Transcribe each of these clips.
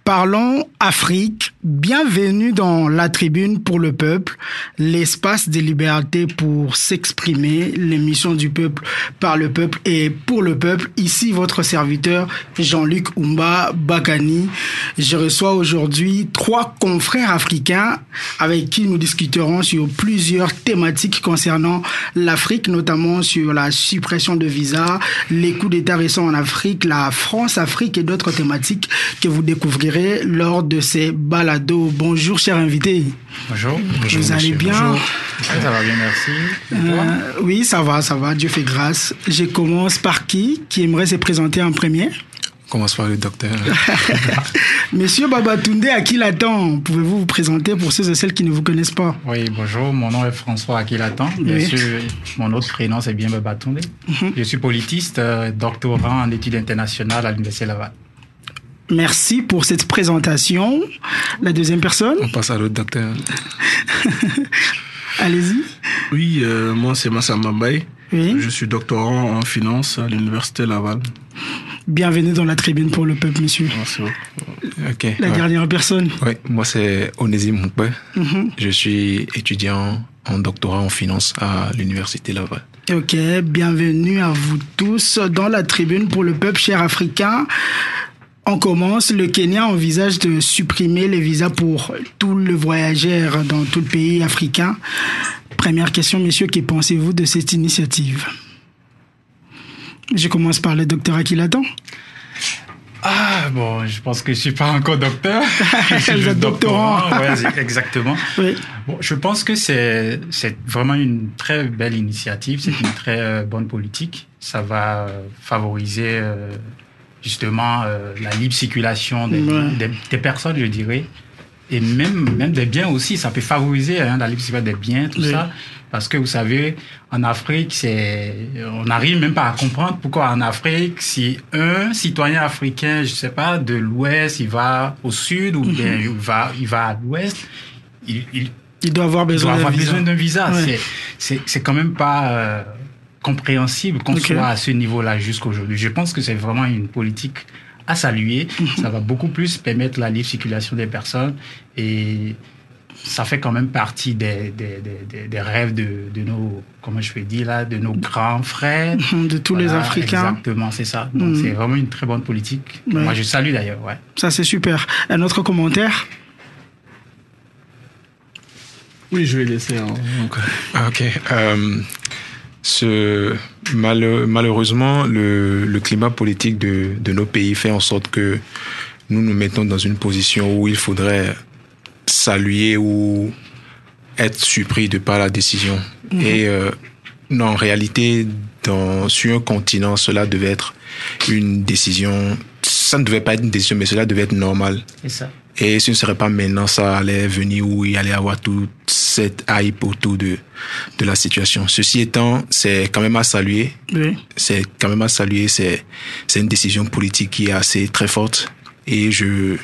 Parlons Afrique, bienvenue dans la tribune pour le peuple, l'espace de liberté pour s'exprimer, l'émission du peuple par le peuple et pour le peuple. Ici votre serviteur Jean-Luc Oumba Bakani. Je reçois aujourd'hui 3 confrères africains avec qui nous discuterons sur plusieurs thématiques concernant l'Afrique, notamment sur la suppression de visas, les coups d'État récents en Afrique, la France-Afrique et d'autres thématiques que vous découvrirez lors de ces balados. Bonjour, chers invités. Bonjour. Vous allez bien? Bonjour. Ça va bien, merci. Oui, ça va. Dieu fait grâce. Je commence par qui aimerait se présenter en premier? Commence par le docteur. Monsieur Babatunde Akilatan, pouvez-vous vous présenter pour ceux et celles qui ne vous connaissent pas? Oui, bonjour, mon nom est François Akilatan. Bien sûr, mon autre prénom c'est bien Babatunde. Je suis politiste, doctorant en études internationales à l'Université Laval. Merci pour cette présentation. La deuxième personne? On passe à l'autre docteur. Allez-y. Oui, moi c'est Massa Mambaye. Oui. Je suis doctorant en finance à l'Université Laval. Bienvenue dans la tribune pour le peuple, monsieur. Merci beaucoup. Okay, la dernière personne? Oui, moi c'est Onésime Moukbe. Je suis étudiant en doctorat en finance à l'Université Laval. Ok, bienvenue à vous tous dans la tribune pour le peuple, cher Africain. On commence. Le Kenya envisage de supprimer les visas pour tous les voyageurs dans tout le pays africain. Première question, messieurs, que pensez-vous de cette initiative? Je commence par le docteur Akilatan. Bon, je pense que je ne suis pas encore docteur. Je suis juste doctorant. Oui, exactement. Oui. Bon, je pense que c'est vraiment une très belle initiative. C'est une très bonne politique. Ça va favoriser justement la libre circulation des personnes, je dirais. Et même des biens aussi. Ça peut favoriser la libre circulation des biens, tout ça. Parce que vous savez, en Afrique, on n'arrive même pas à comprendre pourquoi en Afrique, si un citoyen africain, je sais pas, de l'Ouest, il va au Sud ou bien il va à l'Ouest, il doit avoir besoin d'un visa. Ouais. C'est quand même pas compréhensible qu'on soit à ce niveau-là jusqu'aujourd'hui. Je pense que c'est vraiment une politique à saluer. Ça va beaucoup plus permettre la libre circulation des personnes et ça fait quand même partie des rêves de nos, comment je peux dire là, de nos grands frères. De tous les Africains. Exactement, c'est ça. Donc c'est vraiment une très bonne politique. Ouais. Moi, je salue d'ailleurs. Ouais. Ça, c'est super. Un autre commentaire? Oui, je vais laisser. Ok. Malheureusement, le climat politique de nos pays fait en sorte que nous nous mettons dans une position où il faudrait saluer ou être surpris de par la décision. Et non, en réalité, sur un continent, cela devait être une décision. Ça ne devait pas être une décision, mais cela devait être normal. C'est ça. Et ce ne serait pas maintenant, ça allait venir où il allait avoir toute cette hype autour de la situation. Ceci étant, c'est quand même à saluer. Oui. C'est quand même à saluer. C'est une décision politique qui est assez très forte. Et je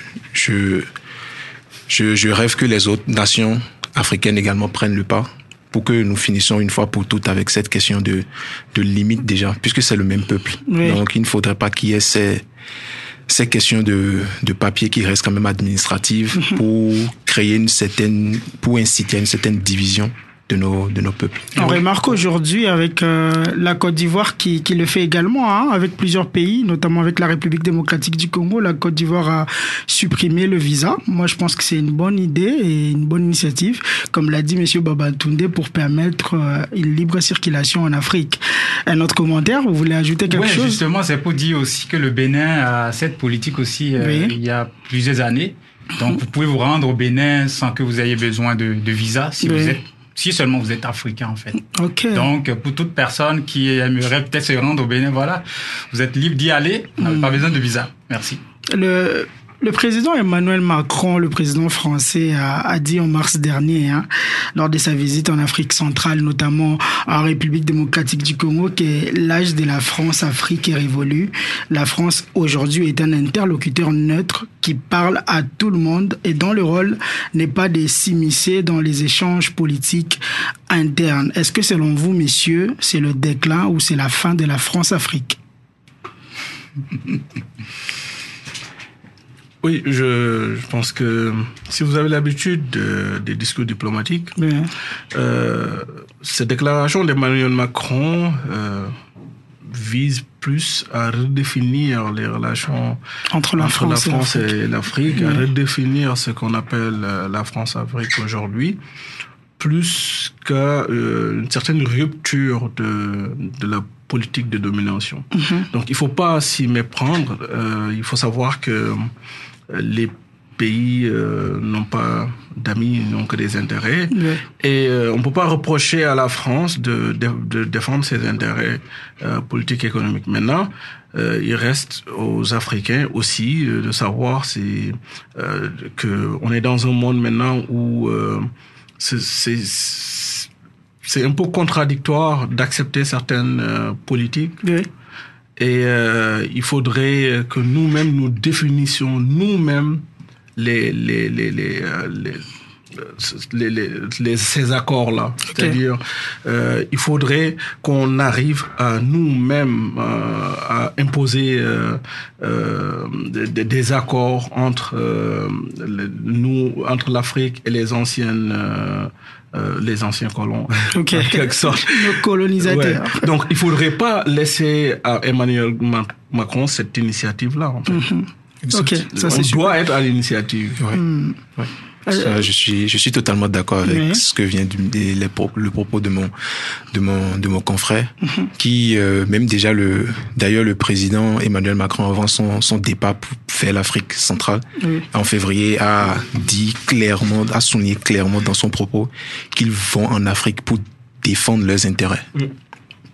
rêve que les autres nations africaines également prennent le pas pour que nous finissions une fois pour toutes avec cette question de limite déjà, puisque c'est le même peuple. Oui. Donc, il ne faudrait pas qu'il y ait ces questions de papier qui restent quand même administratives pour pour inciter à une certaine division de nos peuples. On remarque aujourd'hui avec la Côte d'Ivoire qui le fait également, avec plusieurs pays, notamment avec la République démocratique du Congo. La Côte d'Ivoire a supprimé le visa. Moi, je pense que c'est une bonne idée et une bonne initiative, comme l'a dit M. Babatunde, pour permettre une libre circulation en Afrique. Un autre commentaire, vous voulez ajouter quelque chose? Justement, c'est pour dire aussi que le Bénin a cette politique aussi il y a plusieurs années. Donc, vous pouvez vous rendre au Bénin sans que vous ayez besoin de visa si seulement vous êtes africain, en fait. Okay. Donc, pour toute personne qui aimerait peut-être se rendre au Bénin, voilà, vous êtes libre d'y aller, vous n'avez pas besoin de visa. Merci. Le président Emmanuel Macron, le président français, a dit en mars dernier, lors de sa visite en Afrique centrale, notamment en République démocratique du Congo, que l'âge de la France-Afrique est révolu. La France, aujourd'hui, est un interlocuteur neutre qui parle à tout le monde et dont le rôle n'est pas de s'immiscer dans les échanges politiques internes. Est-ce que, selon vous, messieurs, c'est le déclin ou c'est la fin de la France-Afrique? Oui, je pense que si vous avez l'habitude des discours diplomatiques, cette déclaration d'Emmanuel Macron vise plus à redéfinir les relations entre la France et l'Afrique, à redéfinir ce qu'on appelle la France-Afrique aujourd'hui, plus qu'à une certaine rupture de la politique de domination. Donc il ne faut pas s'y méprendre. Il faut savoir que les pays n'ont pas d'amis, ils n'ont que des intérêts. Et on ne peut pas reprocher à la France de défendre ses intérêts politiques et économiques. Maintenant, il reste aux Africains aussi de savoir qu'on est dans un monde maintenant où c'est un peu contradictoire d'accepter certaines politiques. Et il faudrait que nous-mêmes nous définissions nous-mêmes ces accords-là. C'est-à-dire, il faudrait qu'on arrive à nous-mêmes à imposer des accords entre l'Afrique et les anciens colons, en quelque sorte. Nos colonisateurs. Ouais. Donc, il ne faudrait pas laisser à Emmanuel Macron cette initiative-là, en fait. Ça, on doit être à l'initiative. Ça, je suis totalement d'accord avec ce que vient le propos de mon confrère, qui même déjà d'ailleurs le président Emmanuel Macron avant son départ vers l'Afrique centrale en février a souligné clairement dans son propos qu'ils vont en Afrique pour défendre leurs intérêts.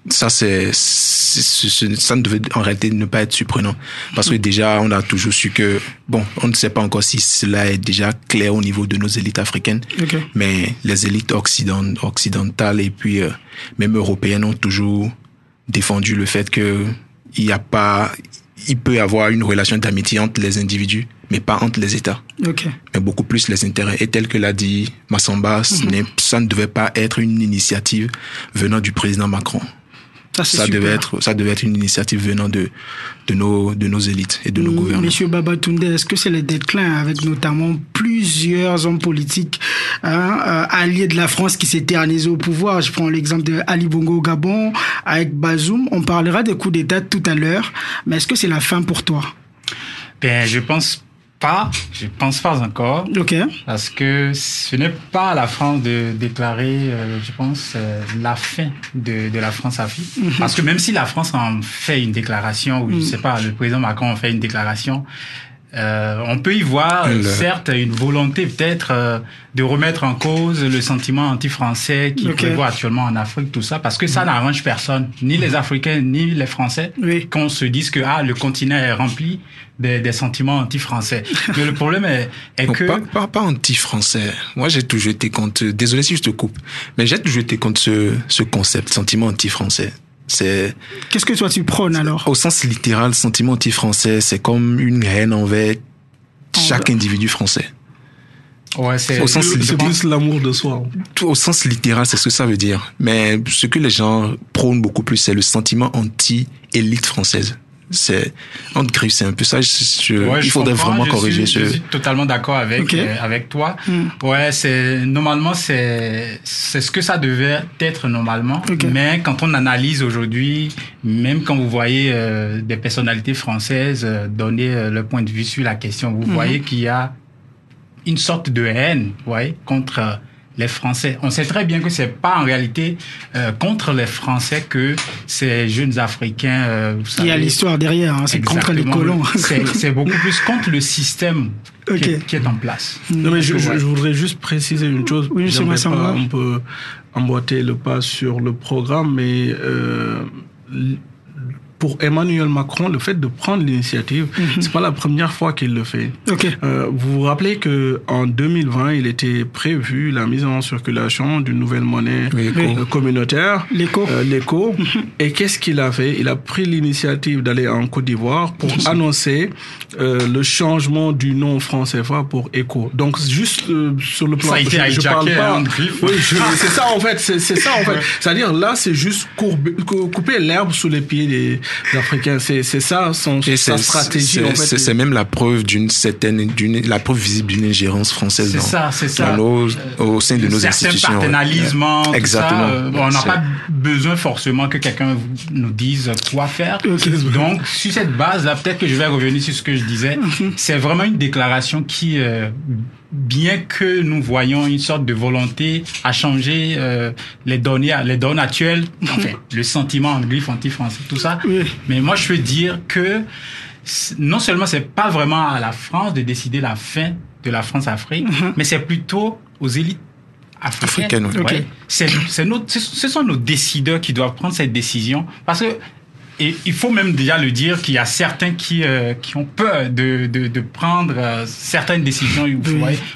Ça, ça ne devait en réalité ne pas être surprenant. Parce que déjà, on a toujours su que, on ne sait pas encore si cela est déjà clair au niveau de nos élites africaines, mais les élites occidentales et puis même européennes ont toujours défendu le fait que il peut y avoir une relation d'amitié entre les individus, mais pas entre les États. Mais beaucoup plus les intérêts. Et tel que l'a dit Massamba, ça ne devait pas être une initiative venant du président Macron. Ça devait être une initiative venant de nos élites et de nos gouvernements. Monsieur Babatunde, est-ce que c'est le déclin avec notamment plusieurs hommes politiques alliés de la France qui s'éternisent au pouvoir? Je prends l'exemple de Ali Bongo au Gabon, avec Bazoum. On parlera des coups d'État tout à l'heure, mais est-ce que c'est la fin pour toi? Je pense pas encore. Parce que ce n'est pas à la France de déclarer, je pense, la fin de la France-Afrique. Parce que même si la France en fait une déclaration, ou je sais pas, le président Macron en fait une déclaration, on peut y voir, certes, une volonté peut-être de remettre en cause le sentiment anti-français qui prévaut actuellement en Afrique, tout ça, parce que ça n'arrange personne, ni les Africains, ni les Français, qu'on se dise que le continent est rempli des sentiments anti-français. Mais le problème est que... Pas anti-français. Moi, j'ai toujours été contre... Désolé si je te coupe, mais j'ai toujours été contre ce concept, sentiment anti-français. Qu'est-ce que toi tu prônes alors? Au sens littéral, sentiment anti-français, c'est comme une haine envers chaque individu français. C'est plus l'amour de soi. Au sens littéral, c'est ce que ça veut dire. Mais ce que les gens prônent beaucoup plus, c'est le sentiment anti-élite française. C'est un peu ça. Il faudrait vraiment corriger. Je suis totalement d'accord avec toi. Normalement c'est ce que ça devait être normalement. Mais quand on analyse aujourd'hui, même quand vous voyez des personnalités françaises donner leur point de vue sur la question, vous voyez qu'il y a une sorte de haine, contre les Français. On sait très bien que c'est pas en réalité contre les Français que ces jeunes Africains... il y a l'histoire derrière, c'est contre les colons. C'est beaucoup plus contre le système qui est en place. Non, mais je voudrais juste préciser une chose. On peut emboîter le pas sur le programme, mais... pour Emmanuel Macron, le fait de prendre l'initiative, c'est pas la première fois qu'il le fait. Vous vous rappelez que en 2020, il était prévu la mise en circulation d'une nouvelle monnaie communautaire, l'ECO. Et qu'est-ce qu'il a fait? Il a pris l'initiative d'aller en Côte d'Ivoire pour annoncer le changement du nom franc CFA pour ECO. Donc juste sur le plan, ça a été je parle pas. C'est ça en fait. C'est ça en fait. C'est-à-dire là, c'est juste couper l'herbe sous les pieds Africains. C'est ça sa stratégie. En fait. C'est même la preuve la preuve visible d'une ingérence française au sein de nos institutions. Certains paternalismes, exactement. On n'a pas besoin forcément que quelqu'un nous dise quoi faire. Donc, sur cette base-là, peut-être que je vais revenir sur ce que je disais. C'est vraiment une déclaration qui, bien que nous voyons une sorte de volonté à changer les données actuelles, enfin, le sentiment anglophone, anti-français, tout ça, mais moi je veux dire que non seulement c'est pas vraiment à la France de décider la fin de la France-Afrique, mais c'est plutôt aux élites africaines. Okay. Ce sont nos décideurs qui doivent prendre cette décision, parce que et il faut même déjà le dire qu'il y a certains qui ont peur de prendre certaines décisions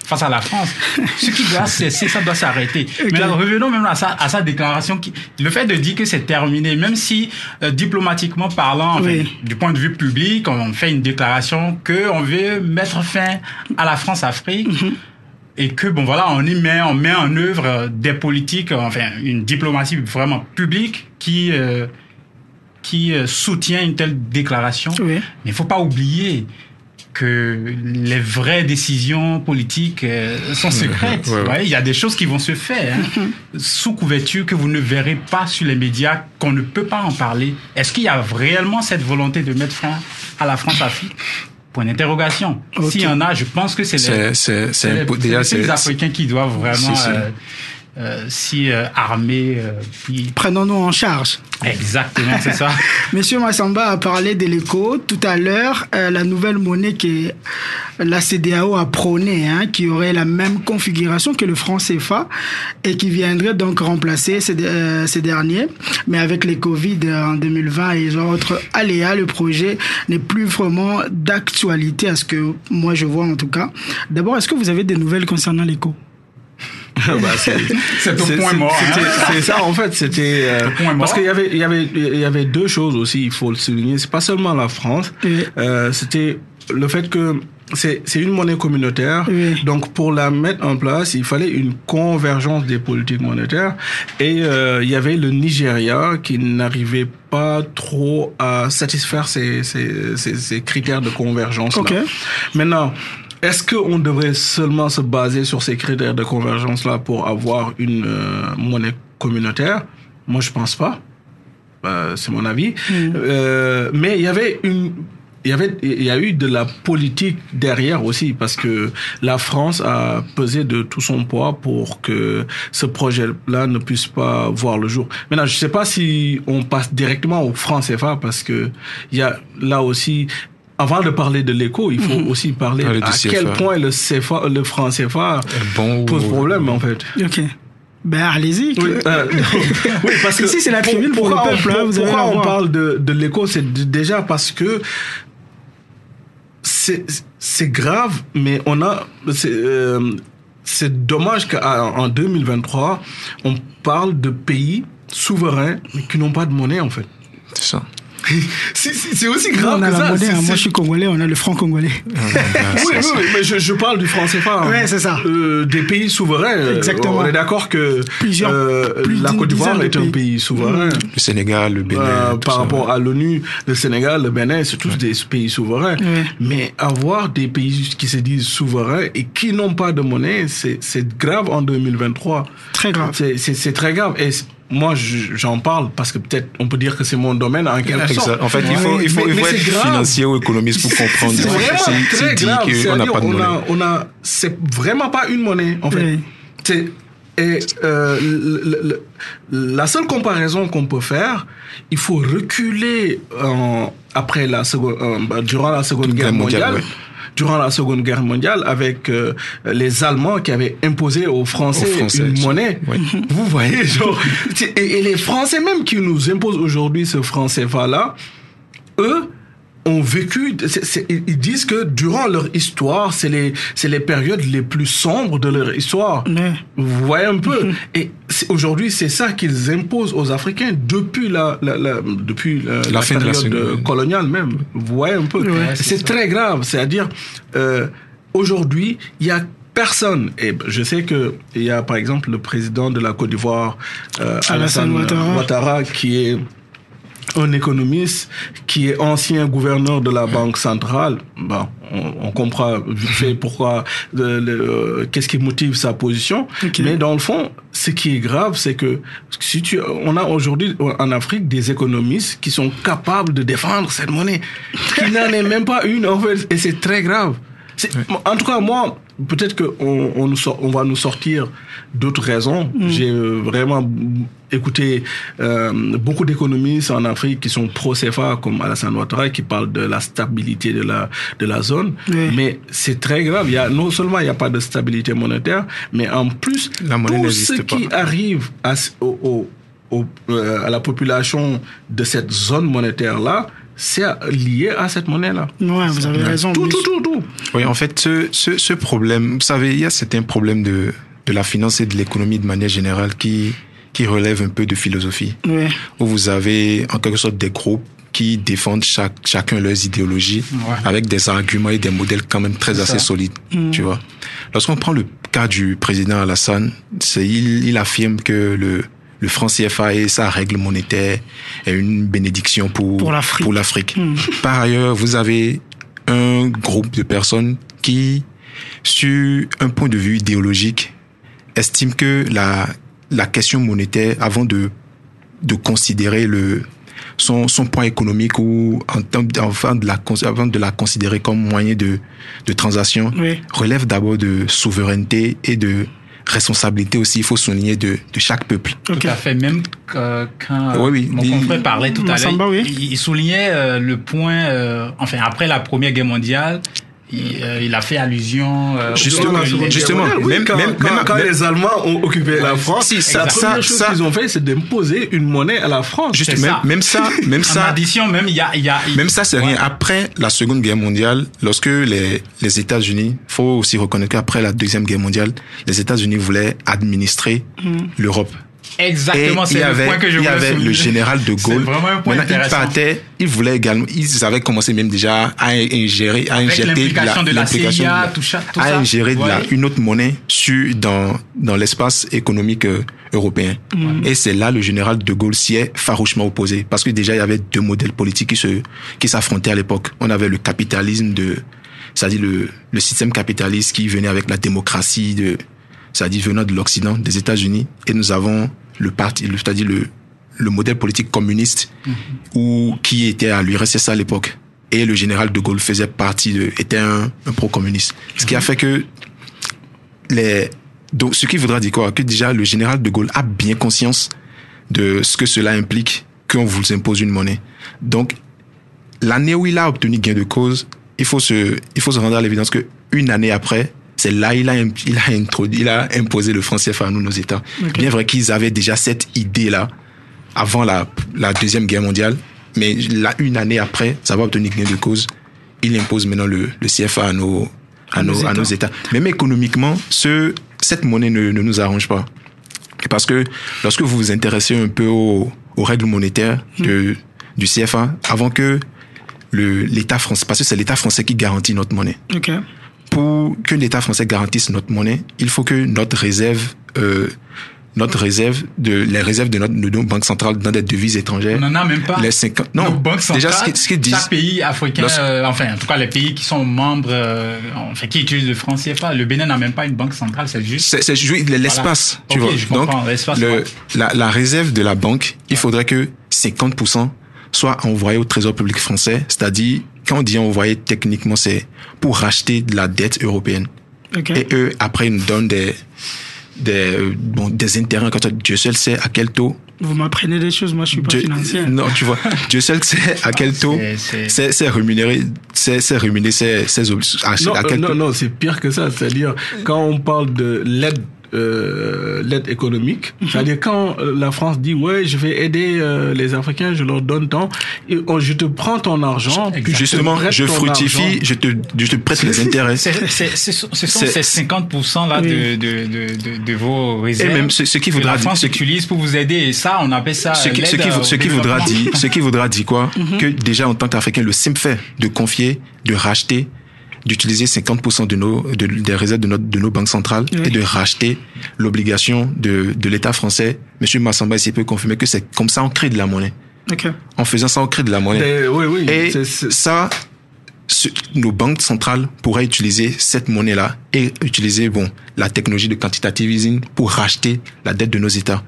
face à la France. Ce qui doit cesser, ça doit s'arrêter. Mais là, revenons même à sa déclaration. Le fait de dire que c'est terminé, même si diplomatiquement parlant, du point de vue public, on fait une déclaration qu'on veut mettre fin à la France-Afrique. Et que, on met en œuvre des politiques, enfin, une diplomatie vraiment publique qui soutient une telle déclaration. Mais il ne faut pas oublier que les vraies décisions politiques sont secrètes. Il y a des choses qui vont se faire sous couverture que vous ne verrez pas sur les médias, qu'on ne peut pas en parler. Est-ce qu'il y a réellement cette volonté de mettre fin à la France-Afrique ? Point d'interrogation. S'il y en a, je pense que c'est les Africains qui doivent vraiment s'y armer. Prenons-nous en charge. Exactement, c'est ça. Monsieur Massamba a parlé de l'éco tout à l'heure. La nouvelle monnaie que la CEDEAO a prônée, qui aurait la même configuration que le franc CFA et qui viendrait donc remplacer ces derniers. Mais avec les Covid en 2020 et les autres aléas, le projet n'est plus vraiment d'actualité à ce que moi je vois en tout cas. D'abord, est-ce que vous avez des nouvelles concernant l'éco ? C'est au point mort. C'est ça, en fait, c'était parce qu'il y avait deux choses aussi, il faut le souligner. C'est pas seulement la France, c'était le fait que c'est une monnaie communautaire. Donc pour la mettre en place, il fallait une convergence des politiques monétaires. Et il y avait le Nigeria qui n'arrivait pas trop à satisfaire ces critères de convergence là. Maintenant, est-ce qu'on devrait seulement se baser sur ces critères de convergence-là pour avoir une monnaie communautaire ? Moi, je pense pas. C'est mon avis. Mais il y a eu de la politique derrière aussi, parce que la France a pesé de tout son poids pour que ce projet-là ne puisse pas voir le jour. Maintenant, je sais pas si on passe directement au franc CFA, parce que il y a là aussi... Avant de parler de l'éco, il faut aussi parler à quel point le franc CFA pose problème, en fait. Ok. Ben, allez-y. Oui, parce que ici, c'est la tribune pour le peuple. Pourquoi on parle de l'éco? C'est déjà parce que c'est grave, mais c'est dommage qu'en 2023, on parle de pays souverains, mais qui n'ont pas de monnaie, en fait. C'est ça. C'est aussi grave que ça. Monnaie, moi, je suis congolais, on a le franc congolais. Oui, mais je parle du franc CFA. Oui, c'est ça. Des pays souverains. Exactement. On est d'accord que la Côte d'Ivoire est un pays souverain. Le Sénégal, le Bénin. Par rapport à l'ONU, le Sénégal, le Bénin, c'est tous des pays souverains. Mais avoir des pays qui se disent souverains et qui n'ont pas de monnaie, c'est grave en 2023. Très grave. C'est très grave. Et moi, j'en parle parce que peut-être on peut dire que c'est mon domaine en quelque sorte. En fait, il faut être financier ou économiste pour comprendre. C'est vraiment très grave. On n'a pas de monnaie. C'est vraiment pas une monnaie, en fait. La seule comparaison qu'on peut faire, il faut reculer durant la Seconde Guerre mondiale. Durant la Seconde Guerre mondiale, avec les Allemands qui avaient imposé aux Français une monnaie. Vous voyez, genre, et les Français même qui nous imposent aujourd'hui ce franc CFA-là, eux ont vécu, ils disent que durant leur histoire, c'est les périodes les plus sombres de leur histoire. Vous voyez un peu. Et aujourd'hui, c'est ça qu'ils imposent aux Africains depuis la fin période de coloniale même. Vous voyez un peu. C'est très grave. C'est-à-dire, aujourd'hui, il y a personne. Et je sais que il y a par exemple le président de la Côte d'Ivoire, Alassane Ouattara, qui est un économiste qui est ancien gouverneur de la Banque centrale, bon, on comprend vite fait pourquoi, qu'est-ce qui motive sa position. Okay. Mais dans le fond, ce qui est grave, c'est que on a aujourd'hui en Afrique des économistes qui sont capables de défendre cette monnaie, qui n'en est même pas une en fait, et c'est très grave. En tout cas, moi, peut-être qu'on va nous sortir d'autres raisons. J'ai vraiment écouté beaucoup d'économistes en Afrique qui sont pro-CFA, comme Alassane Ouattara, qui parlent de la stabilité de la zone. Oui. Mais c'est très grave. Non seulement il n'y a pas de stabilité monétaire, mais en plus, tout ce qui arrive à la population de cette zone monétaire-là, c'est lié à cette monnaie-là. Ouais, vous avez raison. Tout. Oui, en fait, ce problème, vous savez, il y a certains problèmes de la finance et de l'économie de manière générale qui relèvent un peu de philosophie. Ouais. Où vous avez, en quelque sorte, des groupes qui défendent chacun leurs idéologies avec des arguments et des modèles quand même assez solides, tu vois. Lorsqu'on prend le cas du président Alassane, il affirme que le franc CFA et sa règle monétaire est une bénédiction pour l'Afrique. Par ailleurs, vous avez un groupe de personnes qui, sur un point de vue idéologique, estiment que la question monétaire, avant de considérer son point économique ou avant de la considérer comme moyen de transaction, relève d'abord de souveraineté et de responsabilité aussi, il faut souligner, de chaque peuple. Tout à fait. Même quand mon confrère parlait tout à l'heure, il soulignait le point, après la Première Guerre mondiale, il a fait allusion justement quand les Allemands ont occupé la France, la première chose qu'ils ont fait, c'est d'imposer une monnaie à la France. Même ça en addition, même ça c'est rien. Après la Seconde Guerre mondiale, lorsque les États-Unis, faut aussi reconnaître qu'après la Deuxième Guerre mondiale, les États-Unis voulaient administrer l'Europe. Exactement, c'est le point que je voulais souligner. Il y avait le général de Gaulle. C'est vraiment un point intéressant. Il voulait également, ils avaient commencé même déjà à ingérer de la CIA, tout ça. Ingérer une autre monnaie dans l'espace économique européen. Et c'est là le général de Gaulle s'y est farouchement opposé, parce que déjà il y avait deux modèles politiques qui s'affrontaient à l'époque. On avait le capitalisme c'est-à-dire le système capitaliste qui venait avec la démocratie c'est-à-dire venant de l'Occident, des États-Unis, et nous avons c'est-à-dire le modèle politique communiste qui était à l'URSS à l'époque. Et le général de Gaulle était un pro-communiste. Ce qui a fait que donc, ce qui voudra dire quoi? Que déjà, le général de Gaulle a bien conscience de ce que cela implique qu'on vous impose une monnaie. Donc, l'année où il a obtenu gain de cause, il faut se rendre à l'évidence que une année après, c'est là il a imposé le franc CFA à nos États. Okay. Bien vrai qu'ils avaient déjà cette idée-là avant la Deuxième Guerre mondiale, mais une année après, ça va obtenir gain de cause. Il impose maintenant le CFA à nos États. Même économiquement, cette monnaie ne nous arrange pas. Parce que lorsque vous vous intéressez un peu aux règles monétaires du CFA, avant que l'État français, parce que c'est l'État français qui garantit notre monnaie. Okay. Pour que l'État français garantisse notre monnaie, il faut que les réserves de nos banques centrales dans des devises étrangères. On n'en a même pas. Les 50. Non. Nos banques centrales. Déjà, ce qu'ils disent. Chaque pays africain, en tout cas, les pays qui sont membres, qui utilisent le franc CFA, le Bénin n'a même pas une banque centrale, c'est juste. C'est l'espace, tu vois. Je comprends, donc, la réserve de la banque, il faudrait que 50% soit envoyé au Trésor public français, c'est-à-dire, quand on dit envoyer techniquement, c'est pour racheter de la dette européenne. Okay. Et eux, après, ils nous donnent des intérêts. Dieu seul sait à quel taux. Vous m'apprenez des choses, moi je suis pas financier. Non, tu vois, Dieu seul sait à quel taux c'est rémunéré, c'est Non, c'est pire que ça. C'est-à-dire, quand on parle de l'aide économique, c'est-à-dire quand la France dit je vais aider les Africains, je leur donne tant, et je te prends ton argent, puis justement je fructifie, je te prête les intérêts. Ce sont ces 50% là de vos réserves. Et même ce qui voudra que la France utilise pour vous aider, et ça on appelle ça ce qui voudra dire quoi? Que déjà en tant qu'Africain, le simple fait de confier, de racheter, d'utiliser 50% des réserves de nos banques centrales et de racheter l'obligation de l'État français. Monsieur Massamba ici peut confirmer que c'est comme ça on crée de la monnaie. Ok. En faisant ça, on crée de la monnaie. Oui. Et ça, nos banques centrales pourraient utiliser cette monnaie-là et utiliser la technologie de quantitative pour racheter la dette de nos États.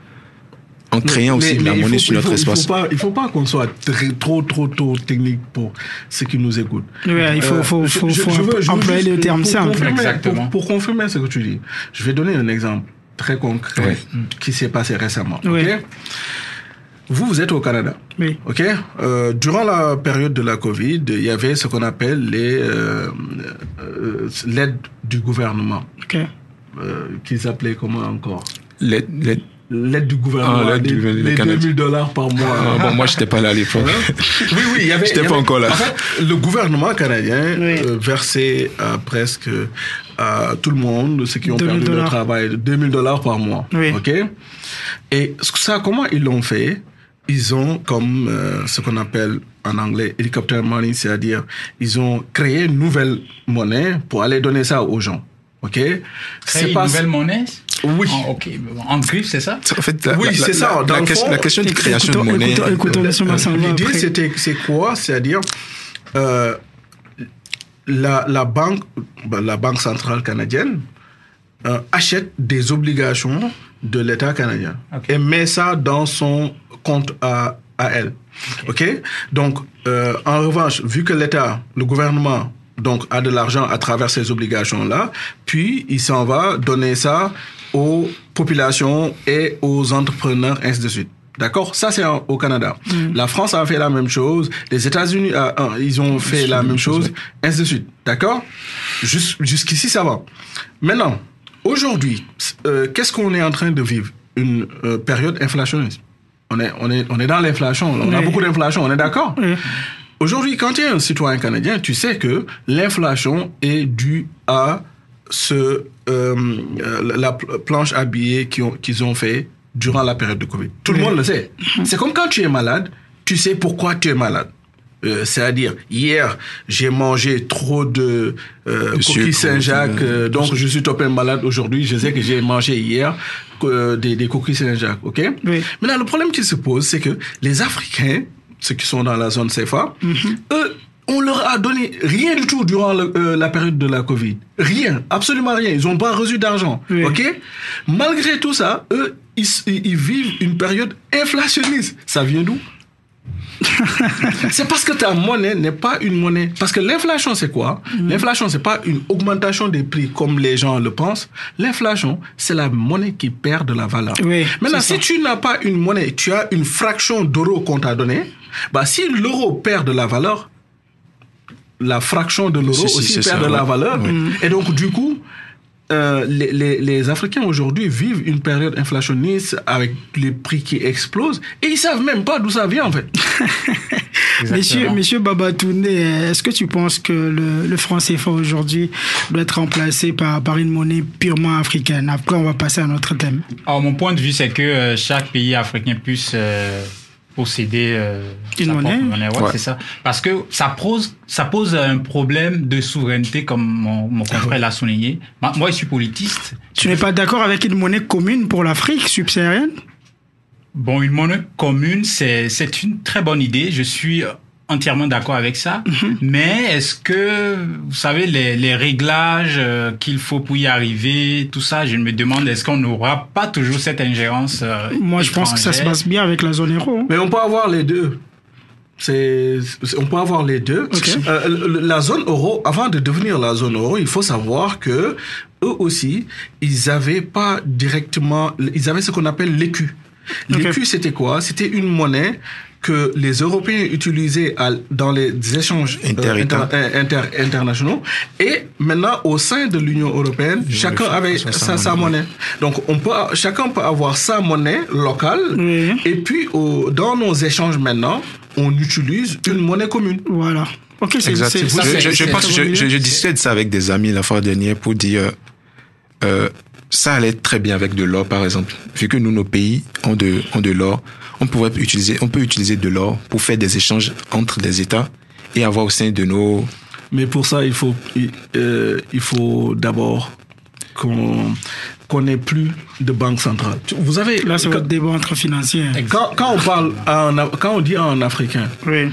En créant aussi de la monnaie sur notre espace. Il faut pas qu'on soit trop technique pour ceux qui nous écoutent. Oui, il faut employer le terme simple. Exactement. Pour confirmer ce que tu dis, je vais donner un exemple très concret qui s'est passé récemment. Oui. Okay? Vous êtes au Canada. Oui. Ok. Durant la période de la Covid, il y avait ce qu'on appelle l'aide du gouvernement. Ok. Qu'ils appelaient comment encore? L'aide du gouvernement, les $2,000 par mois. Moi, je n'étais pas là à l'époque. Oui, il y avait. Je n'étais pas encore là. En fait, le gouvernement canadien versait presque à tout le monde, ceux qui ont perdu leur travail, $2,000 par mois. Oui. Ok. Et ça, comment ils l'ont fait? Ils ont comme ce qu'on appelle en anglais helicopter money, c'est-à-dire ils ont créé une nouvelle monnaie pour aller donner ça aux gens. Ok. C'est pas une nouvelle monnaie. Oui. Ok. En griffe, c'est ça? En fait, c'est ça. La question de création de monnaie. L'idée, c'est quoi? C'est-à-dire, la banque centrale canadienne achète des obligations de l'État canadien et met ça dans son compte à elle. Ok. Donc, en revanche, vu que le gouvernement a de l'argent à travers ces obligations-là, puis il s'en va donner ça aux populations et aux entrepreneurs, ainsi de suite. D'accord? Ça, c'est au Canada. La France a fait la même chose. Les États-Unis, ils ont fait la même chose, ainsi de suite. D'accord? Jusqu'ici, ça va. Maintenant, aujourd'hui, qu'est-ce qu'on est en train de vivre? Une période inflationniste. On est dans l'inflation. On a beaucoup d'inflation. On est d'accord? Aujourd'hui, quand tu es un citoyen canadien, tu sais que l'inflation est due à la planche à billets qu'ils ont fait durant la période de Covid. Tout le monde le sait. C'est comme quand tu es malade, tu sais pourquoi tu es malade. C'est-à-dire, hier, j'ai mangé trop de coquilles Saint-Jacques, donc je suis tombé malade aujourd'hui. Je sais que j'ai mangé hier des coquilles Saint-Jacques, ok? Oui. Maintenant, le problème qui se pose, c'est que les Africains, ceux qui sont dans la zone CFA, eux, on leur a donné rien du tout durant la période de la Covid. Rien, absolument rien. Ils n'ont pas reçu d'argent, ok? Malgré tout ça, eux, ils vivent une période inflationniste. Ça vient d'où? C'est parce que ta monnaie n'est pas une monnaie. Parce que l'inflation, c'est quoi? L'inflation, c'est pas une augmentation des prix comme les gens le pensent. L'inflation, c'est la monnaie qui perd de la valeur. Oui, maintenant, si tu n'as pas une monnaie, tu as une fraction d'euro qu'on t'a donnée, si l'euro perd de la valeur, la fraction de l'euro aussi perd de la valeur. Et donc, du coup, les Africains aujourd'hui vivent une période inflationniste avec les prix qui explosent et ils savent même pas d'où ça vient en fait. Monsieur Babatouné, est-ce que tu penses que le franc CFA aujourd'hui doit être remplacé par une monnaie purement africaine? Après, on va passer à notre thème. Alors, mon point de vue, c'est que chaque pays africain puisse posséder une monnaie. C'est ça. Parce que ça pose un problème de souveraineté, comme mon confrère l'a souligné. Moi, je suis politiste. Tu n'es pas d'accord avec une monnaie commune pour l'Afrique subsaharienne? Bon, une monnaie commune, c'est une très bonne idée. Je suis entièrement d'accord avec ça. Mais est-ce que, vous savez, les réglages qu'il faut pour y arriver, tout ça, je me demande, est-ce qu'on n'aura pas toujours cette ingérence Moi, je pense que ça se passe bien avec la zone euro. Mais on peut avoir les deux. On peut avoir les deux. Okay. La zone euro, avant de devenir la zone euro, il faut savoir que eux aussi, ils avaient ce qu'on appelle l'écu. L'écu, c'était quoi? C'était une monnaie que les Européens utilisaient dans les échanges internationaux. Et maintenant, au sein de l'Union européenne, chacun avait sa monnaie. Donc, chacun peut avoir sa monnaie locale. Et puis, dans nos échanges maintenant, on utilise une monnaie commune. Voilà. Ok, je discutais de ça avec des amis la fois dernière pour dire ça allait très bien avec de l'or, par exemple. Vu que nos pays ont de l'or, on peut utiliser de l'or pour faire des échanges entre des États et avoir au sein de nos... Mais pour ça, il faut d'abord qu'on n'ait plus de banque centrale. Vous avez Là, c'est votre débat entre financiers. quand on parle quand on dit à un Africain Oui.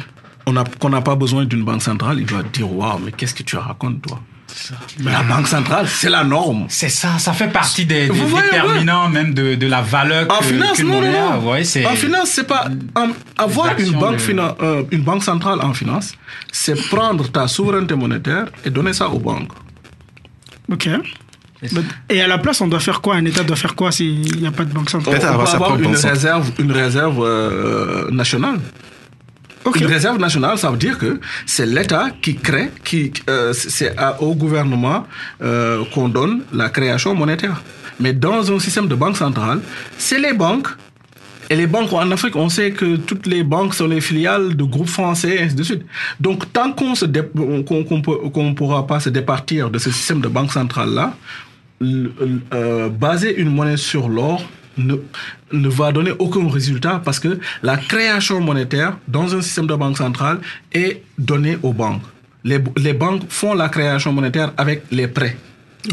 qu'on n'a pas besoin d'une banque centrale, il va dire waouh, mais qu'est-ce que tu racontes toi? La banque centrale, c'est la norme. C'est ça, ça fait partie des Vous voyez, déterminants même de la valeur En finance, qu'une non, monnaie a. non. Ouais, c'est En finance, c'est pas avoir une banque centrale en finance, c'est prendre ta souveraineté monétaire et donner ça aux banques. Ok. Et à la place, on doit faire quoi? Un État doit faire quoi s'il n'y a pas de banque centrale? Peut-être On avoir peut sa avoir propre une réserve nationale. Ok. Une réserve nationale, ça veut dire que c'est l'État qui crée, c'est au gouvernement qu'on donne la création monétaire. Mais dans un système de banque centrale, c'est les banques. Et les banques en Afrique, on sait que toutes les banques sont les filiales de groupes français, et ainsi de suite. Donc, tant qu'on ne pourra pas se départir de ce système de banque centrale-là, baser une monnaie sur l'or ne va donner aucun résultat parce que la création monétaire dans un système de banque centrale est donnée aux banques. Les banques font la création monétaire avec les prêts.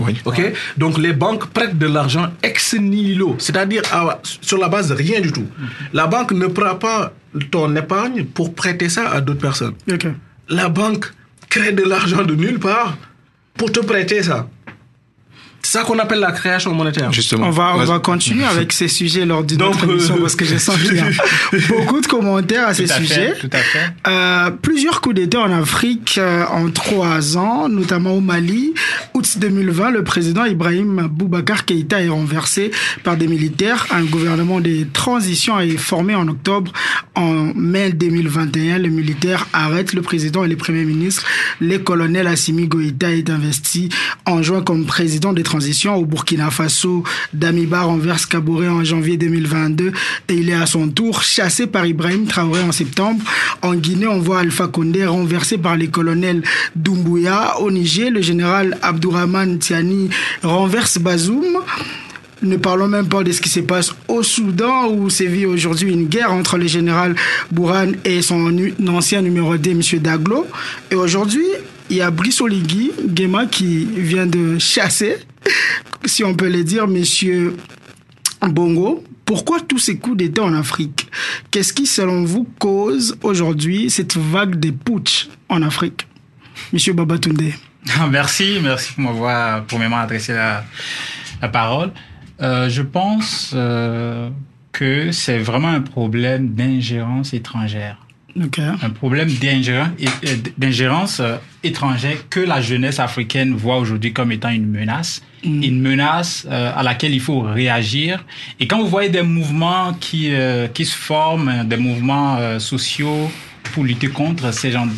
Oui. Okay? Donc les banques prêtent de l'argent ex nihilo, c'est-à-dire sur la base de rien du tout. La banque ne prend pas ton épargne pour prêter ça à d'autres personnes. Ok. La banque crée de l'argent de nulle part pour te prêter ça. C'est ça qu'on appelle la création monétaire. Justement. On va continuer avec ces sujets lors d'une autre émission parce que je sens qu'il y a beaucoup de commentaires à ces sujets. Tout à fait. Plusieurs coups d'État en Afrique en 3 ans, notamment au Mali. Août 2020, le président Ibrahim Boubacar Keïta est renversé par des militaires. Un gouvernement de transition est formé en octobre. En mai 2021, les militaires arrêtent le président et les premiers ministres. Le colonel Assimi Goïta est investi en juin comme président des transition au Burkina Faso. Damiba renverse Kaboré en janvier 2022 et il est à son tour chassé par Ibrahim Traoré en septembre. En Guinée, on voit Alpha Condé renversé par les colonels Doumbouya. Au Niger, le général Abdourahmane Tiani renverse Bazoum. Ne parlons même pas de ce qui se passe au Soudan où sévit aujourd'hui une guerre entre le général Bourhan et son ancien numéro 2, M. Daglo. Et aujourd'hui, il y a Brice Oligui Nguema qui vient de chasser, si on peut le dire, M. Bongo. Pourquoi tous ces coups d'État en Afrique? Qu'est-ce qui, selon vous, cause aujourd'hui cette vague de putsch en Afrique? M. Babatunde. Merci pour m'avoir adressé la parole. Je pense que c'est vraiment un problème d'ingérence étrangère. Okay. Un problème d'ingérence étrangère que la jeunesse africaine voit aujourd'hui comme étant une menace. Une menace à laquelle il faut réagir. Et quand vous voyez des mouvements qui se forment, des mouvements sociaux pour lutter contre ces genres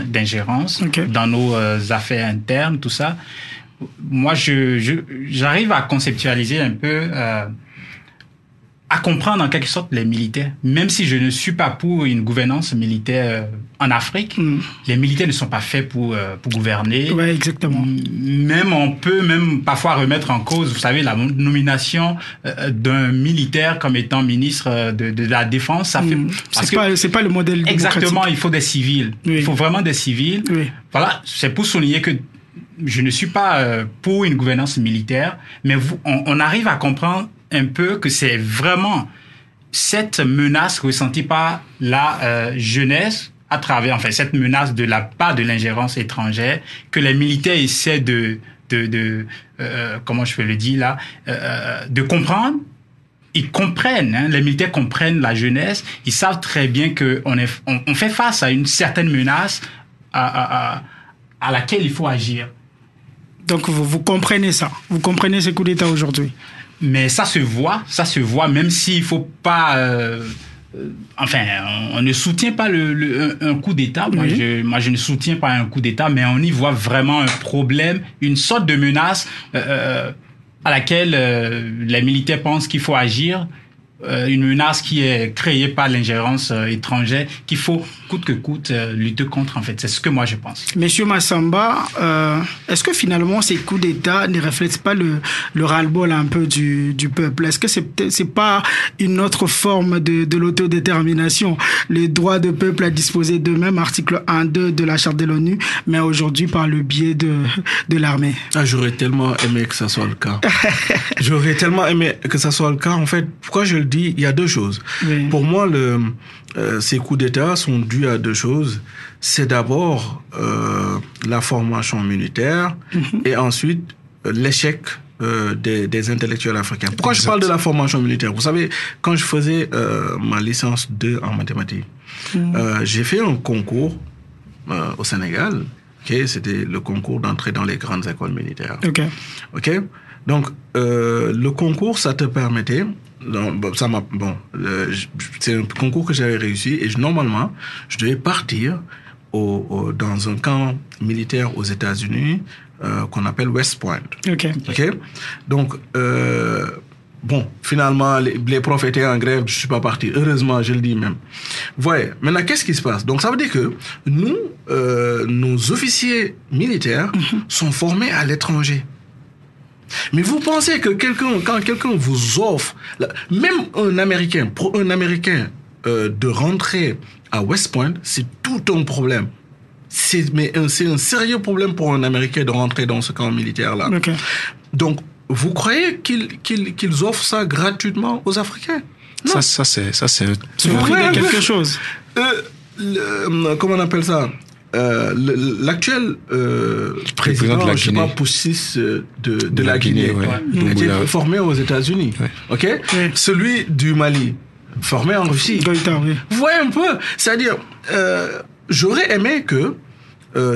d'ingérence dans nos affaires internes, tout ça, moi, j'arrive à conceptualiser un peu, à comprendre en quelque sorte les militaires. Même si je ne suis pas pour une gouvernance militaire en Afrique, les militaires ne sont pas faits pour gouverner. Ouais, exactement. Même on peut même parfois remettre en cause, vous savez, la nomination d'un militaire comme étant ministre de la Défense. Ça fait c'est pas le modèle exactement. Il faut des civils. Oui. Il faut vraiment des civils. Oui. Voilà, c'est pour souligner que je ne suis pas pour une gouvernance militaire, mais on arrive à comprendre un peu que c'est vraiment cette menace ressentie par la jeunesse à travers, enfin, cette menace de la part de l'ingérence étrangère que les militaires essaient comment je peux le dire là, de comprendre. Ils comprennent, hein, les militaires comprennent la jeunesse, ils savent très bien que on fait face à une certaine menace à laquelle il faut agir. Donc vous comprenez ça, vous comprenez ces coups d'État aujourd'hui. Mais ça se voit, même s'il faut pas, enfin, on ne soutient pas un coup d'État. Oui. Moi, je ne soutiens pas un coup d'État, mais on y voit vraiment un problème, une sorte de menace à laquelle les militaires pensent qu'il faut agir. une menace qui est créée par l'ingérence étrangère qu'il faut coûte que coûte lutter contre, en fait. C'est ce que moi je pense. Monsieur Massamba, est-ce que finalement ces coups d'État ne reflètent pas le ras-le-bol un peu du peuple? Est-ce que c'est pas une autre forme de l'autodétermination, le droit de peuple à disposer d'eux-mêmes, article 1-2 de la Charte de l'ONU, mais aujourd'hui par le biais de l'armée? J'aurais tellement aimé que ça soit le cas. J'aurais tellement aimé que ça soit le cas. En fait, pourquoi je le dis, il y a deux choses. Oui. Pour moi, ces coups d'État sont dus à deux choses. C'est d'abord la formation militaire et ensuite l'échec des intellectuels africains. Pourquoi je parle de la formation militaire? Vous savez, quand je faisais ma licence 2 en mathématiques, j'ai fait un concours au Sénégal. C'était le concours d'entrée dans les grandes écoles militaires. Ok. Donc, le concours, ça te permettait... c'est un concours que j'avais réussi et normalement, je devais partir dans un camp militaire aux États-Unis qu'on appelle West Point. Ok. Donc, finalement, les profs étaient en grève, je ne suis pas parti. Heureusement, je le dis même. Voyez, maintenant, qu'est-ce qui se passe? Donc, ça veut dire que nous, nos officiers militaires sont formés à l'étranger. Mais vous pensez que quand quelqu'un vous offre, même un Américain, pour un Américain de rentrer à West Point, c'est tout un problème. C'est un sérieux problème pour un Américain de rentrer dans ce camp militaire-là. Okay. Donc, vous croyez qu'ils offrent ça gratuitement aux Africains? Non. Ça c'est vous prix de quelque chose. Comment on appelle ça? L'actuel président de la je sais pas, Poussis de la Guinée, était formé aux États-Unis. Ok. Celui du Mali, formé en Russie. Vous voyez un peu, c'est-à-dire, j'aurais aimé que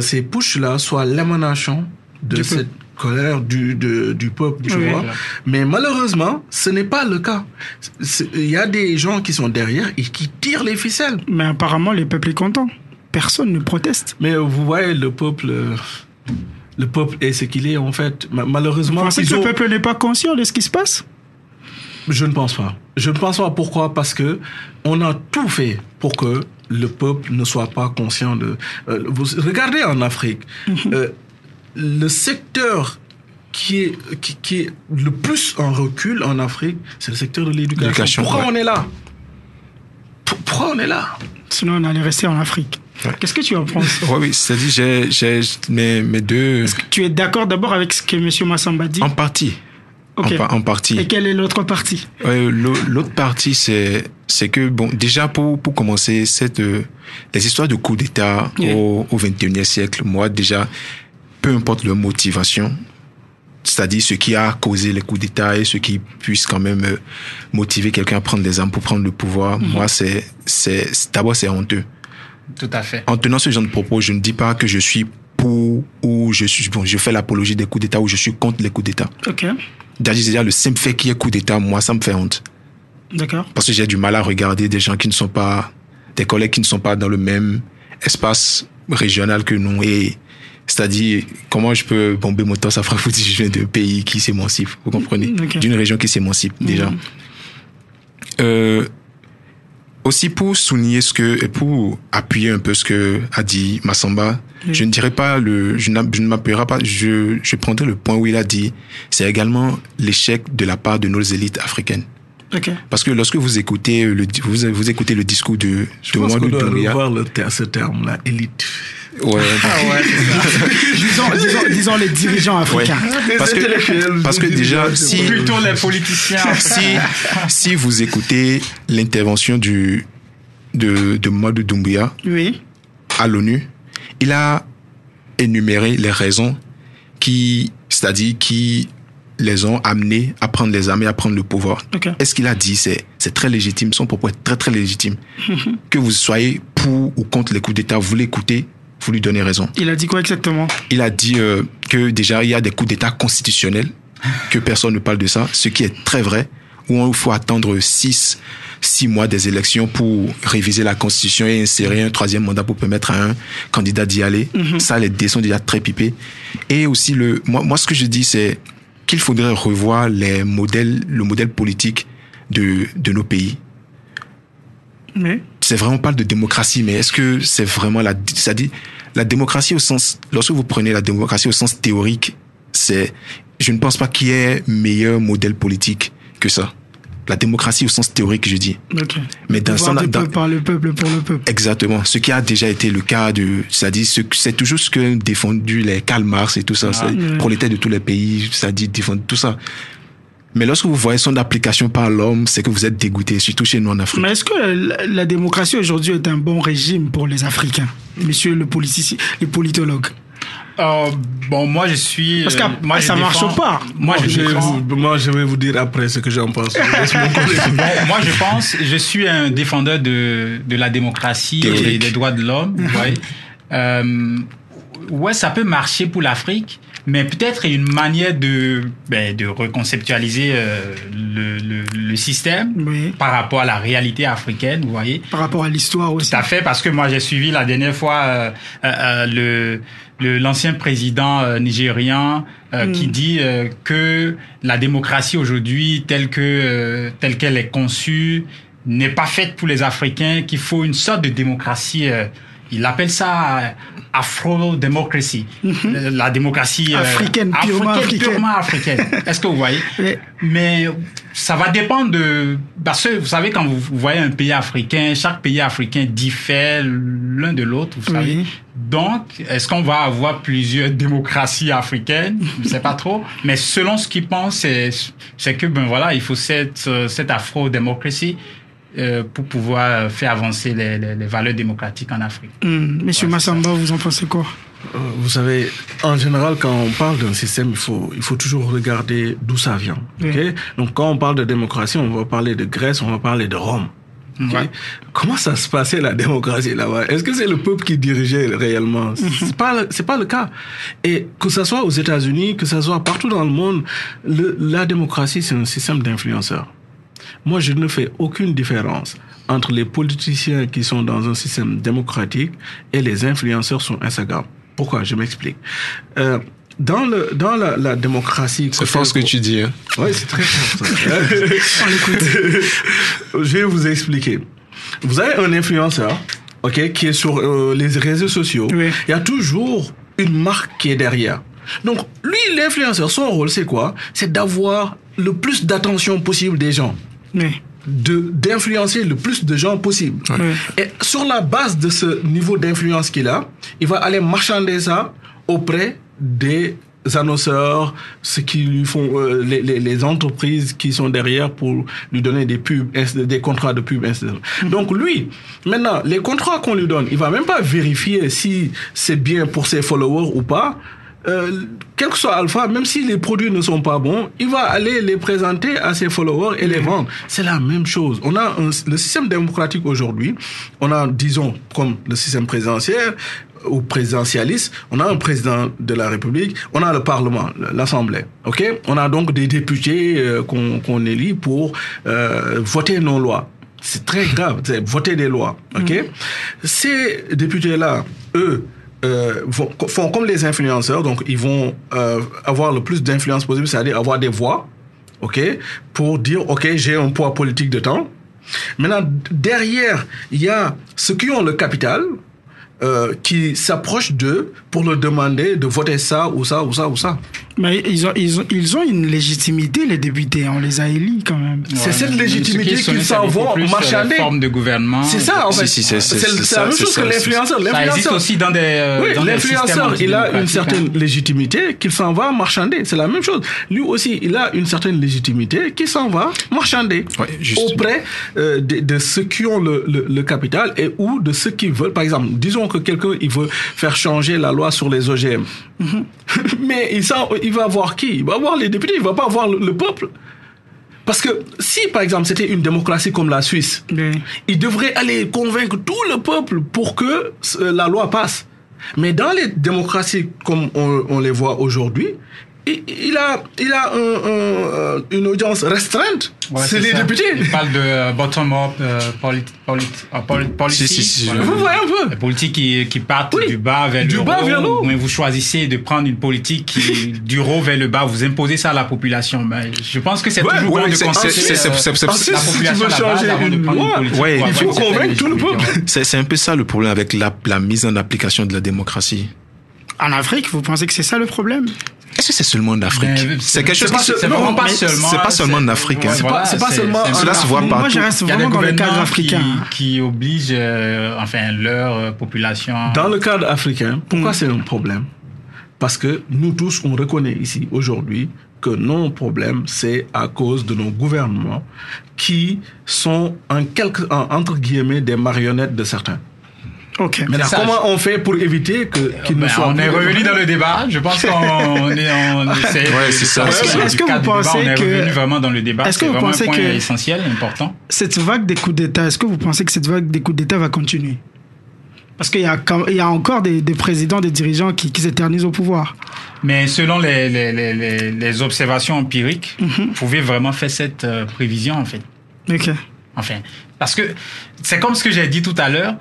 ces pushs-là soient l'émanation de cette colère du peuple, tu vois. Mais malheureusement, ce n'est pas le cas. Il y a des gens qui sont derrière et qui tirent les ficelles. Mais apparemment, le peuple est content. Personne ne proteste. Mais vous voyez, le peuple est ce qu'il est, en fait. Malheureusement... Vous pensez que le peuple n'est pas conscient de ce qui se passe? Je ne pense pas. Je ne pense pas. Pourquoi? Parce que on a tout fait pour que le peuple ne soit pas conscient de... regardez en Afrique, le secteur qui est le plus en recul en Afrique, c'est le secteur de l'éducation. Pourquoi on est là? Pourquoi on est là? Sinon, on allait rester en Afrique. Qu'est-ce que tu en penses? Oui, c'est-à-dire, j'ai mes deux... Est-ce que tu es d'accord d'abord avec ce que M. Massamba dit? En partie. Okay. En partie. Et quelle est l'autre partie? L'autre partie, c'est que, déjà, pour commencer, les histoires de coups d'État au XXIe siècle, moi, déjà, peu importe leur motivation, c'est-à-dire ce qui a causé les coups d'État et ce qui puisse quand même motiver quelqu'un à prendre les armes pour prendre le pouvoir, moi, d'abord, c'est honteux. Tout à fait. En tenant ce genre de propos, je ne dis pas que je suis pour ou je fais l'apologie des coups d'État ou je suis contre les coups d'État. Ok. D'ailleurs, le simple fait qu'il y ait coup d'État, moi, ça me fait honte. D'accord. Parce que j'ai du mal à regarder des gens qui ne sont pas, des collègues qui ne sont pas dans le même espace régional que nous. Et c'est-à-dire, comment je peux bomber mon torse à Francfort si je viens d'un pays qui s'émancipe, vous comprenez? D'une région qui s'émancipe, déjà. Aussi pour souligner et pour appuyer un peu ce que a dit Massamba, je ne dirais pas je ne m'appuierai pas, je prendrai le point où il a dit, c'est également l'échec de la part de nos élites africaines. Okay. Parce que lorsque vous écoutez vous écoutez le discours de Mamadou Doumbouya, revoir ce terme-là, élite. Ouais. disons les dirigeants africains. Ouais. Parce que déjà, plutôt les politiciens. si vous écoutez l'intervention de Mamadou Doumbouya à l'ONU, il a énuméré les raisons qui les ont amenés à prendre les armes et à prendre le pouvoir. Okay. Et ce qu'il a dit, c'est très légitime, son propos est très très légitime. Que vous soyez pour ou contre les coups d'État, vous l'écoutez, vous lui donnez raison. Il a dit quoi exactement? Il a dit que déjà il y a des coups d'État constitutionnels, que personne ne parle de ça, ce qui est très vrai, où il faut attendre 6 mois des élections pour réviser la Constitution et insérer un 3e mandat pour permettre à un candidat d'y aller. Ça, les dés sont déjà très pipés. Et aussi, moi ce que je dis, c'est qu'il faudrait revoir le modèle politique de nos pays. Mais C'est vraiment pas de démocratie, mais est-ce que c'est vraiment c'est-à-dire, la démocratie au sens, lorsque vous prenez la démocratie au sens théorique, je ne pense pas qu'il y ait meilleur modèle politique que ça. La démocratie au sens théorique, je dis. ok. Mais dans Pouvoir du peuple par le peuple pour le peuple. Exactement. Ce qui a déjà été le cas c'est-à-dire, c'est toujours ce que défendu les Karl Marx et tout ça, prolétaires de tous les pays, c'est-à-dire défendre tout ça. Mais lorsque vous voyez son application par l'homme, c'est que vous êtes dégoûté, surtout chez nous en Afrique. Mais est-ce que la démocratie aujourd'hui est un bon régime pour les Africains, monsieur le politologue? Bon, moi je suis. Parce que ça marche pas. Moi, je vais vous dire après ce que j'en pense. Moi, je suis un défendeur de la démocratie et des droits de l'homme. Ouais, ça peut marcher pour l'Afrique, mais peut-être une manière de reconceptualiser le système par rapport à la réalité africaine, vous voyez. Par rapport à l'histoire aussi. Tout à fait, parce que moi j'ai suivi la dernière fois l'ancien président nigérian qui dit que la démocratie aujourd'hui telle qu'elle est conçue n'est pas faite pour les Africains, qu'il faut une sorte de démocratie. Il appelle ça Afro-démocratie. La démocratie africaine, purement africaine. Est-ce que vous voyez? Mais ça va dépendre parce que vous savez, quand vous voyez un pays africain, chaque pays africain diffère l'un de l'autre, vous savez. Donc, est-ce qu'on va avoir plusieurs démocraties africaines? Je ne sais pas trop. Mais selon ce qu'ils pensent, c'est que, il faut cette Afro-démocratie pour pouvoir faire avancer les valeurs démocratiques en Afrique. Monsieur Massamba, vous en pensez quoi? Vous savez, en général, quand on parle d'un système, il faut toujours regarder d'où ça vient. Okay? Donc, quand on parle de démocratie, on va parler de Grèce, on va parler de Rome. Okay? Comment ça se passait la démocratie là-bas? Est-ce que c'est le peuple qui dirigeait réellement? C'est pas le cas. Et que ça soit aux États-Unis, que ça soit partout dans le monde, la démocratie, c'est un système d'influenceurs. Moi, je ne fais aucune différence entre les politiciens qui sont dans un système démocratique et les influenceurs sur Instagram. Pourquoi? Je m'explique. Dans la démocratie... C'est fort ce que tu dis. Hein? Oui, c'est très fort ça. On l'écoute. Je vais vous expliquer. Vous avez un influenceur, qui est sur les réseaux sociaux. Il y a toujours une marque qui est derrière. Donc, lui, l'influenceur, son rôle, c'est quoi? C'est d'avoir le plus d'attention possible des gens. D'influencer le plus de gens possible. Et sur la base de ce niveau d'influence qu'il a, il va aller marchander ça auprès des annonceurs, ce qui lui font les entreprises qui sont derrière pour lui donner des pubs, des contrats de pub, etc. Donc lui, maintenant, les contrats qu'on lui donne, il va même pas vérifier si c'est bien pour ses followers ou pas. Quel que soit Alpha, même si les produits ne sont pas bons, il va aller les présenter à ses followers et les vendre. C'est la même chose. On a le système démocratique aujourd'hui, on a, disons, comme le système présidentiel ou présidentialiste, on a un président de la République, on a le Parlement, l'Assemblée. On a donc des députés qu'on élit pour voter nos lois. C'est très grave, c'est voter des lois. Ces députés-là, eux, font comme les influenceurs, donc ils vont avoir le plus d'influence possible, c'est-à-dire avoir des voix, pour dire, j'ai un poids politique de temps. Maintenant, derrière, il y a ceux qui ont le capital, qui s'approchent d'eux pour leur demander de voter ça ou ça ou ça ou ça. Mais ils ont une légitimité, les députés, on les a élus quand même. C'est cette légitimité qu'ils s'en vont marchander. Forme de gouvernement. C'est ça en fait. C'est la même chose que l'influenceur. Ça existe aussi dans des l'influenceur, il a une certaine légitimité qu'il s'en va marchander. C'est la même chose. Lui aussi, il a une certaine légitimité qu'il s'en va marchander auprès de ceux qui ont le capital et ou de ceux qui veulent. Par exemple, disons que quelqu'un il veut faire changer la loi sur les OGM. Mais il va voir qui? Il va voir les députés, il va pas voir le peuple. Parce que si, par exemple, c'était une démocratie comme la Suisse, il devrait aller convaincre tout le peuple pour que la loi passe. Mais dans les démocraties comme on les voit aujourd'hui, il a une audience restreinte. Ouais, c'est les ça. députés. Il parle de bottom-up policy. Si. Voilà. Vous voyez un peu. Les politiques qui partent Oui. du bas vers Du le bas haut. vers le haut. Mais vous choisissez de prendre une politique qui du haut vers le bas. Vous imposez ça à la population. Ben, je pense que c'est Ouais, toujours ouais, bon de c'est- consulter c'est- Ensuite, la si tu population veux à la base changer avant de une prendre loi, une politique. ouais, pour il avoir faut une certaine convaincre tout le légitimité. peuple. C'est un peu ça le problème avec la mise en application de la démocratie. En Afrique, vous pensez que c'est ça le problème? Est-ce que c'est seulement en Afrique? Ben, C'est quelque chose pas- qui c'est vraiment pas mais seulement. c'est pas seulement en Afrique, hein. C'est pas seulement en Cela se voit Moi, partout. je reste Il y a des vraiment dans le cadre gouvernements africain. qui obligent leur population. Dans le cadre africain, pourquoi c'est un problème? Parce que nous tous, on reconnaît ici, aujourd'hui, que nos problèmes, c'est à cause de nos gouvernements qui sont entre guillemets des marionnettes de certains. Ok. Maintenant, ça, comment on fait pour éviter qu'ils ne soient on est plus- revenu dans le débat. Je pense qu'on essaie. Ouais, c'est ça. Est-ce que vous pensez on est que- revenu vraiment dans le débat? Est-ce que C'est vous vraiment pensez un point que- essentiel, important. Cette vague des coups d'État, est-ce que vous pensez que cette vague des coups d'État va continuer? Parce qu'il y a encore des présidents, des dirigeants qui s'éternisent au pouvoir. Mais selon les observations empiriques, vous pouvez vraiment faire cette prévision en fait. Ok. Enfin, parce que c'est comme ce que j'ai dit tout à l'heure.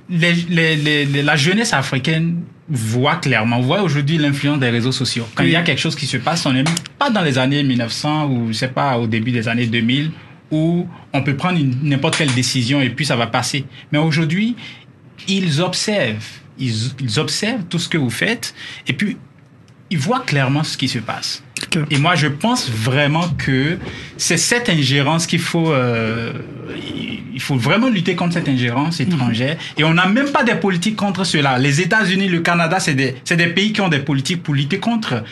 La jeunesse africaine voit clairement, voit aujourd'hui l'influence des réseaux sociaux. Quand il y a quelque chose qui se passe, on n'est pas dans les années 1900 ou je sais pas, au début des années 2000 où on peut prendre n'importe quelle décision et puis ça va passer. Mais aujourd'hui, ils observent tout ce que vous faites et puis ils voient clairement ce qui se passe. Ok. Et moi, je pense vraiment que c'est cette ingérence qu'il faut... il faut vraiment lutter contre cette ingérence étrangère. Et on n'a même pas des politiques contre cela. Les États-Unis, le Canada, c'est des pays qui ont des politiques pour lutter contre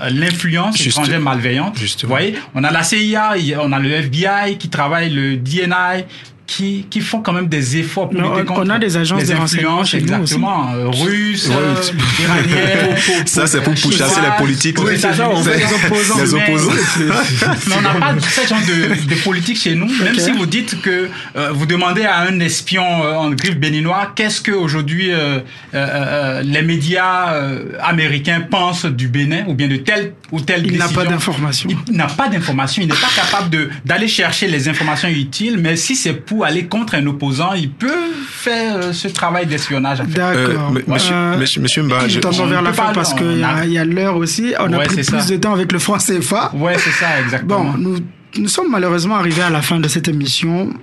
l'influence étrangère malveillante. Justement. Vous voyez, on a la CIA, on a le FBI qui travaille, le DNI, qui font quand même des efforts pour Mais lutter contre on a des agences les de renseignement influences, chez nous aussi. exactement, russes, iraniennes. Ça, c'est pour chasser les politiques. Oui, c'est ça, on fait les opposants. Les opposants. Mais on n'a pas ce genre de politique chez nous. Même si vous dites que vous demandez à un espion en griffe béninois qu'est-ce que aujourd'hui les médias américains pensent du Bénin ou bien de telle ou telle décision. Il n'a pas d'informations. Il n'a pas d'informations. Il n'est pas capable d'aller chercher les informations utiles. Mais si c'est pour aller contre un opposant, il peut faire ce travail d'espionnage. D'accord. Monsieur Mba, nous tendons vers la fin parce qu'il y a l'heure aussi. On a pris plus de temps avec le franc CFA. Ouais, c'est ça, exactement. Bon, nous sommes malheureusement arrivés à la fin de cette émission.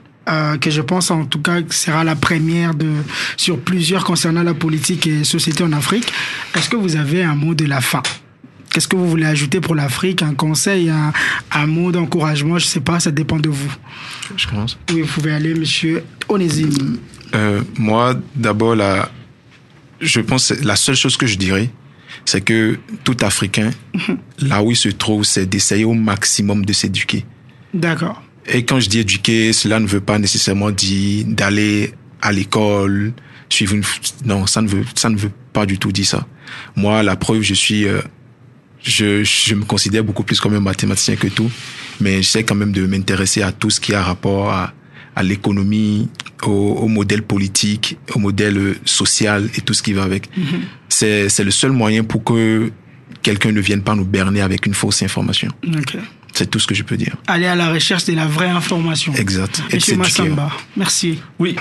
Que je pense en tout cas que sera la première sur plusieurs concernant la politique et société en Afrique. Est-ce que vous avez un mot de la fin? Qu'est-ce que vous voulez ajouter pour l'Afrique? Un conseil, un mot d'encouragement? Je ne sais pas, ça dépend de vous. Je commence. Oui, vous pouvez aller, monsieur Onésime. Moi, d'abord, je pense que la seule chose que je dirais, c'est que tout Africain, là où il se trouve, c'est d'essayer au maximum de s'éduquer. D'accord. Et quand je dis éduquer, cela ne veut pas nécessairement dire d'aller à l'école, suivre une... Non, ça ne veut pas du tout dire ça. Moi, la preuve, je me considère beaucoup plus comme un mathématicien que tout, mais j'essaie quand même de m'intéresser à tout ce qui a rapport à l'économie, au modèle politique, au modèle social et tout ce qui va avec. C'est le seul moyen pour que quelqu'un ne vienne pas nous berner avec une fausse information. Ok. C'est tout ce que je peux dire. Aller à la recherche de la vraie information. Exact. Monsieur Massamba, merci. Oui,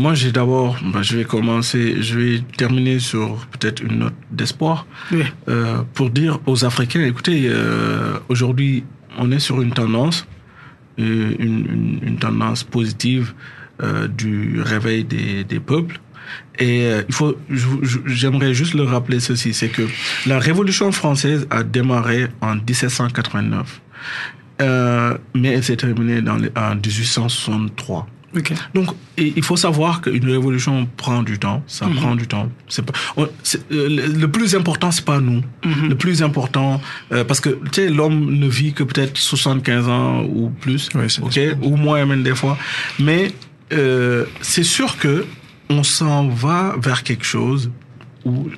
moi j'ai d'abord, je vais terminer sur peut-être une note d'espoir, Oui. pour dire aux Africains, écoutez, aujourd'hui on est sur une tendance, une tendance positive du réveil des peuples. Et j'aimerais juste le rappeler ceci, c'est que la Révolution française a démarré en 1789, mais elle s'est terminée en 1863. Okay. Donc, il faut savoir qu'une révolution prend du temps, ça prend du temps. Le plus important, c'est pas nous. Le plus important, parce que tu sais, l'homme ne vit que peut-être 75 ans ou plus, ou moins même des fois. Mais c'est sûr que on s'en va vers quelque chose où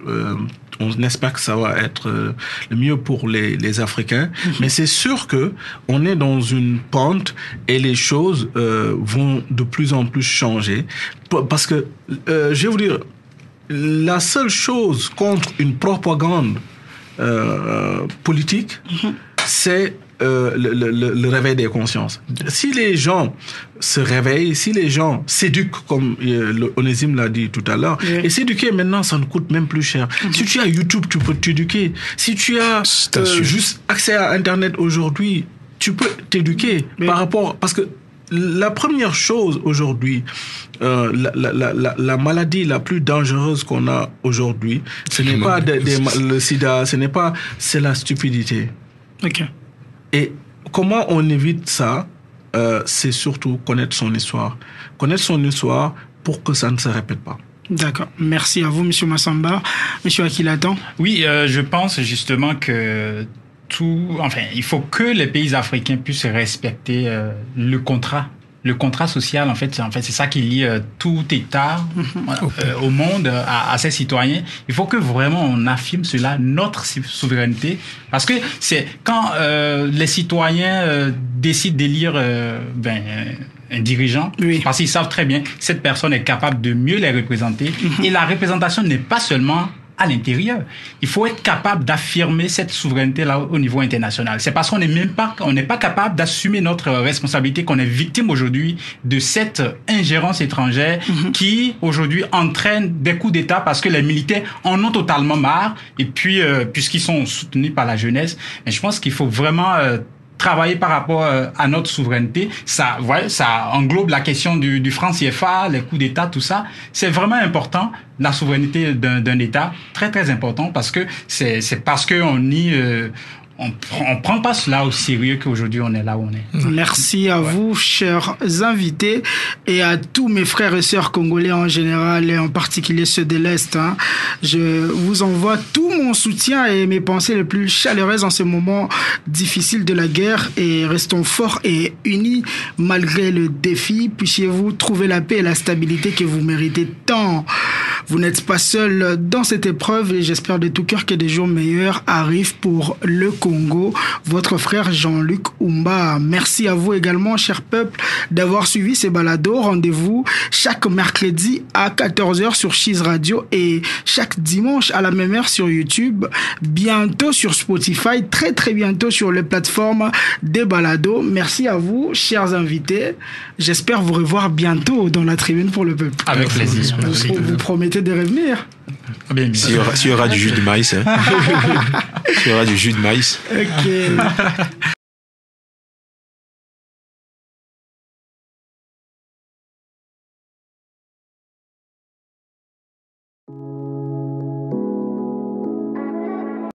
on espère que ça va être le mieux pour les Africains, mais c'est sûr que on est dans une pente et les choses vont de plus en plus changer. Parce que, je vais vous dire, la seule chose contre une propagande politique, c'est le réveil des consciences. Si les gens se réveillent, si les gens s'éduquent, comme Onésime l'a dit tout à l'heure, et s'éduquer maintenant, ça ne coûte même plus cher. Si tu as YouTube, tu peux t'éduquer. Si tu as juste accès à Internet aujourd'hui, tu peux t'éduquer par rapport... Parce que la première chose aujourd'hui, la maladie la plus dangereuse qu'on a aujourd'hui, ce n'est pas le sida, c'est la stupidité. Ok. Et comment on évite ça? C'est surtout connaître son histoire. Connaître son histoire pour que ça ne se répète pas. D'accord. Merci à vous, Monsieur Massamba. Monsieur Akilatan. Oui, je pense justement que il faut que les pays africains puissent respecter le contrat social. En fait, c'est ça qui lie tout État au monde, à ses citoyens. Il faut que vraiment on affirme cela, notre souveraineté, parce que c'est quand les citoyens décident d'élire un dirigeant, parce qu'ils savent très bien que cette personne est capable de mieux les représenter. Et la représentation n'est pas seulement à l'intérieur. Il faut être capable d'affirmer cette souveraineté-là au niveau international. C'est parce qu'on n'est pas capable d'assumer notre responsabilité qu'on est victime aujourd'hui de cette ingérence étrangère qui, aujourd'hui, entraîne des coups d'État parce que les militaires en ont totalement marre et puis, puisqu'ils sont soutenus par la jeunesse. Mais je pense qu'il faut vraiment travailler par rapport à notre souveraineté. Ça englobe la question du franc CFA, les coups d'État, tout ça. C'est vraiment important, la souveraineté d'un État, très très important, parce que c'est parce que on prend pas cela au sérieux qu'aujourd'hui on est là où on est. Merci à vous, chers invités, et à tous mes frères et sœurs congolais en général, et en particulier ceux de l'Est. Je vous envoie tout mon soutien et mes pensées les plus chaleureuses en ce moment difficile de la guerre, et restons forts et unis malgré le défi. Puissiez-vous trouver la paix et la stabilité que vous méritez tant. Vous n'êtes pas seul dans cette épreuve, et j'espère de tout cœur que des jours meilleurs arrivent pour le Congo. Votre frère Jean-Luc Oumba. Merci à vous également, cher peuple, d'avoir suivi ces balados. Rendez-vous chaque mercredi à 14h sur Chiz Radio et chaque dimanche à la même heure sur YouTube. Bientôt sur Spotify, très très bientôt sur les plateformes des balados. Merci à vous, chers invités. J'espère vous revoir bientôt dans la tribune pour le peuple. Avec plaisir. Vous promettez de revenir? Bien. S'il y aura du jus de maïs. S'il y aura du jus de maïs. Ok.